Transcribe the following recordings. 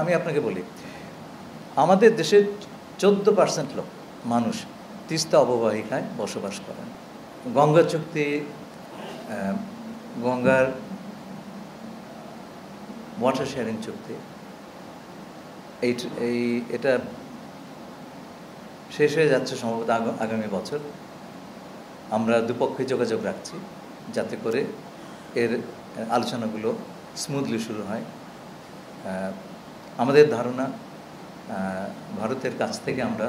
আমি আপনাকে বলি, আমাদের দেশের 14% লোক মানুষ তিস্তা অববাহিকায় বসবাস করেন। গঙ্গা চুক্তি, গঙ্গার ওয়াটার শেয়ারিং চুক্তি এটা শেষ হয়ে যাচ্ছে সম্ভবত আগামী বছর। আমরা দুপক্ষে যোগাযোগ রাখছি যাতে করে এর আলোচনাগুলো স্মুথলি শুরু হয়। আমাদের ধারণা ভারতের কাছ থেকে আমরা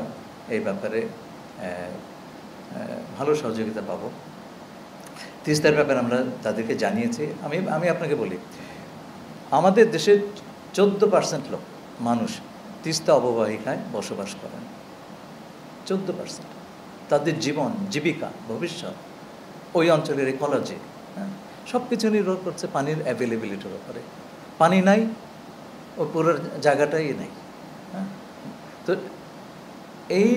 এই ব্যাপারে ভালো সহযোগিতা পাব। তিস্তার ব্যাপারে আমরা তাদেরকে জানিয়েছি। আমি আপনাকে বলি, আমাদের দেশের 14% লোক মানুষ তিস্তা অববাহিকায় বসবাস করেন। 14%। তাদের জীবন, জীবিকা, ভবিষ্যৎ, ওই অঞ্চলের ইকোলজি, সব কিছু নির্ভর করছে পানির অ্যাভেলেবিলিটির উপরে। পানি নাই, ও পুরো জায়গাটাই নেই। তো এই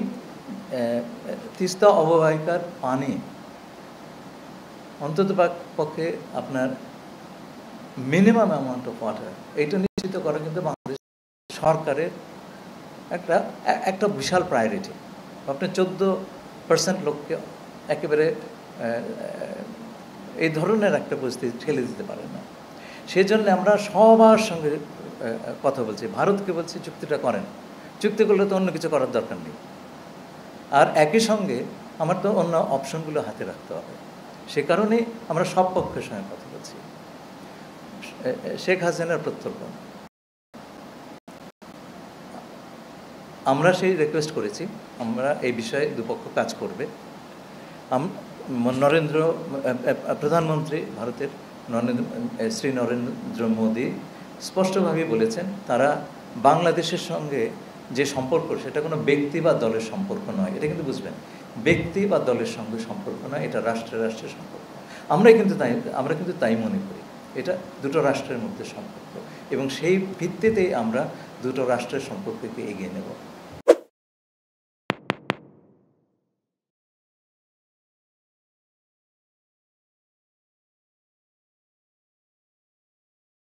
তিস্তা অববাহিকার পানি অন্তত পক্ষে আপনার মিনিমাম অ্যামাউন্ট অফ ওয়াটার, এইটা নিশ্চিত করা কিন্তু বাংলাদেশ সরকারের একটা বিশাল প্রায়োরিটি। আপনি 14% লোককে একেবারে এই ধরনের একটা পরিস্থিতি ঠেলে দিতে পারেন না। সেই জন্য আমরা সবার সঙ্গে কথা বলছি, ভারতকে বলছি চুক্তিটা করেন। চুক্তি করলে তো অন্য কিছু করার দরকার নেই। আর একই সঙ্গে আমার তো অন্য অপশনগুলো হাতে রাখতে হবে। সে কারণেই আমরা সব পক্ষের সঙ্গে কথা বলছি। শেখ হাসিনার প্রত্যর্পণ, আমরা সেই রিকোয়েস্ট করেছি, আমরা এই বিষয়ে দুপক্ষ কাজ করবে। প্রধানমন্ত্রী ভারতের শ্রী নরেন্দ্র মোদী স্পষ্টভাবেই বলেছেন, তারা বাংলাদেশের সঙ্গে যে সম্পর্ক সেটা কোনো ব্যক্তি বা দলের সম্পর্ক নয়। এটা কিন্তু বুঝবেন, ব্যক্তি বা দলের সঙ্গে সম্পর্ক নয়, এটা রাষ্ট্রের সম্পর্ক। আমরা কিন্তু তাই মনে করি, এটা দুটো রাষ্ট্রের মধ্যে সম্পর্ক, এবং সেই ভিত্তিতেই আমরা দুটো রাষ্ট্রের সম্পর্ককে এগিয়ে নেব।